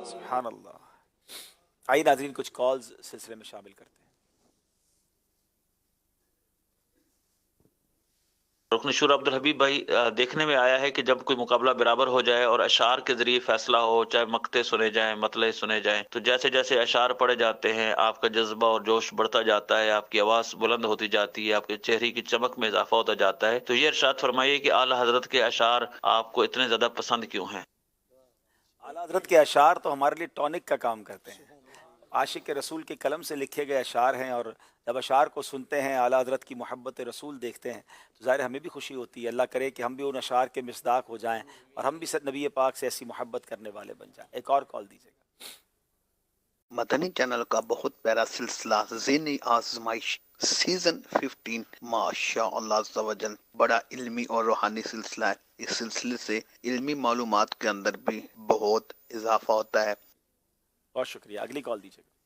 سبحان اللہ. آئیے ناظرین کچھ کالز سلسلے میں شامل کرتے ہیں. رکن شورا عبدالحبیب بھائی، دیکھنے میں آیا ہے کہ جب کوئی مقابلہ برابر ہو جائے اور اشعار کے ذریعے فیصلہ ہو، چاہے مقطع سنے جائیں، مطلع سنے جائیں، تو جیسے جیسے اشعار پڑھے جاتے ہیں آپ کا جذبہ اور جوش بڑھتا جاتا ہے، آپ کی آواز بلند ہوتی جاتی ہے، آپ کے چہرے کی چمک میں اضافہ ہوتا جاتا ہے. تو یہ ارشاد فرمائیے کہ اعلیٰ حضرت کے اشعار آپ کو اتنے زیادہ پسند کیوں ہیں؟ اعلیٰ حضرت کے اشعار تو ہمارے لیے ٹونک کا کام کرتے ہیں. عاشق رسول کے قلم سے لکھے گئے اشعار ہیں، اور جب اشعار کو سنتے ہیں، اعلیٰ حضرت کی محبت رسول دیکھتے ہیں، تو ظاہر ہمیں بھی خوشی ہوتی ہے. اللہ کرے کہ ہم بھی ان اشعار کے مصداق ہو جائیں اور ہم بھی نبی پاک سے ایسی محبت کرنے والے بن جائیں. ایک اور کال دیجیے گا. مدنی چینل کا بہت پیارا سلسلہ ذہنی آزمائش سیزن 15 ماشاء اللہ عز و جل بڑا علمی اور روحانی سلسلہ ہے. اس سلسلے سے علمی معلومات کے اندر بھی بہت اضافہ ہوتا ہے. بہت شکریہ. اگلی کال دیجیے گا.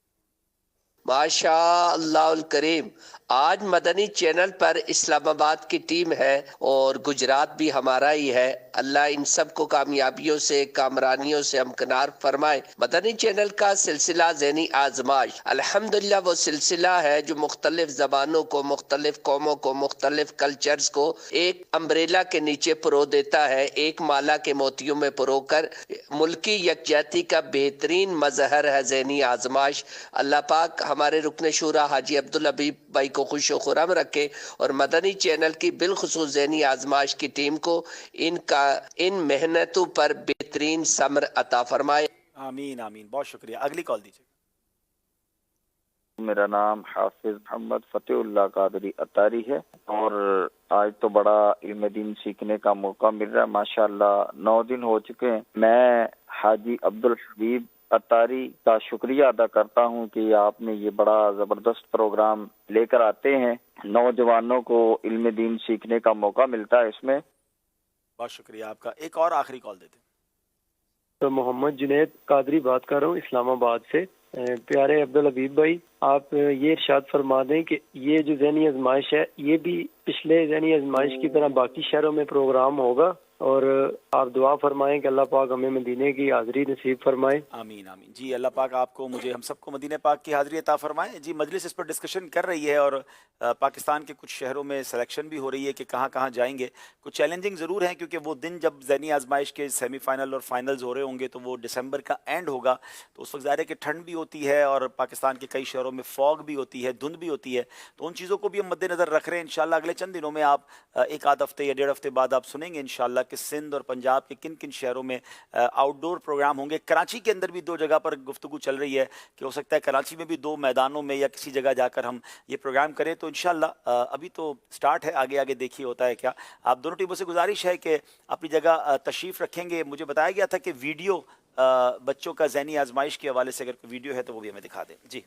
ماشاء اللہ الکریم. آج مدنی چینل پر اسلام آباد کی ٹیم ہے اور گجرات بھی ہمارا ہی ہے. اللہ ان سب کو کامیابیوں سے، کامرانیوں سے امکنار فرمائے. مدنی چینل کا سلسلہ ذہنی آزمائش الحمدللہ وہ سلسلہ ہے جو مختلف زبانوں کو، مختلف قوموں کو، مختلف کلچرز کو ایک امبریلا کے نیچے پرو دیتا ہے، ایک مالا کے موتیوں میں پرو کر. ملکی یکجہتی کا بہترین مظہر ہے ذہنی آزمائش. اللہ پاک ہمارے رکن شورا حاجی عبدالحبیب بھائی کو خوش و خرم رکھے اور مدنی چینل کی بالخصوص ذہنی آزمائش کی ٹیم کو ان محنتوں پر بہترین ثمر عطا فرمائے. آمین آمین. بہت شکریہ. اگلی کال دیجیے گا. میرا نام حافظ محمد فتح اللہ قادری اتاری ہے، اور آج تو بڑا علم دین سیکھنے کا موقع مل رہا ہے. ماشاءاللہ 9 دن ہو چکے ہیں. میں حاجی عبدالحبیب اتاری کا شکریہ ادا کرتا ہوں کہ آپ نے یہ بڑا زبردست پروگرام لے کر آتے ہیں. نوجوانوں کو علم دین سیکھنے کا موقع ملتا ہے اس میں. بہت شکریہ آپ کا. ایک اور آخری کال دیتے ہیں. تو محمد جنید قادری بات کر رہا ہوں اسلام آباد سے. پیارے عبدالحبیب بھائی، آپ یہ ارشاد فرما دیں کہ یہ جو ذہنی آزمائش ہے یہ بھی پچھلے ذہنی آزمائش کی طرح باقی شہروں میں پروگرام ہوگا، اور آپ دعا فرمائیں کہ اللہ پاک ہمیں مدینے کی حاضری نصیب فرمائے. آمین آمین. جی اللہ پاک آپ کو، مجھے، ہم سب کو مدینہ پاک کی حاضری عطا فرمائے. جی مجلس اس پر ڈسکشن کر رہی ہے، اور پاکستان کے کچھ شہروں میں سلیکشن بھی ہو رہی ہے کہ کہاں کہاں جائیں گے. کچھ چیلنجنگ ضرور ہیں کیونکہ وہ دن جب ذہنی آزمائش کے سیمی فائنل اور فائنلز ہو رہے ہوں گے تو وہ دسمبر کا اینڈ ہوگا. تو اس وقت ظاہر ہے کہ ٹھنڈ بھی ہوتی ہے اور پاکستان کے کئی شہروں میں فوگ بھی ہوتی ہے، دھند بھی ہوتی ہے. تو ان چیزوں کو بھی ہم مد نظر رکھ رہے ہیں. انشاءاللہ اگلے چند دنوں میں آپ ایک آدھ ہفتے یا 1.5 ہفتے بعد آپ سنیں گے انشاءاللہ کہ سندھ اور پنجاب کے کن کن شہروں میں آؤٹ ڈور پروگرام ہوں گے. کراچی کے اندر بھی 2 جگہ پر گفتگو چل رہی ہے کہ ہو سکتا ہے کراچی میں بھی 2 میدانوں میں یا کسی جگہ جا کر ہم یہ پروگرام کریں. تو انشاءاللہ ابھی تو سٹارٹ ہے، آگے آگے دیکھیے ہوتا ہے کیا. آپ دونوں ٹیموں سے گزارش ہے کہ اپنی جگہ تشریف رکھیں گے. مجھے بتایا گیا تھا کہ ویڈیو بچوں کا ذہنی آزمائش کے حوالے سے اگر کوئی ویڈیو ہے تو وہ بھی ہمیں دکھا دیں. جی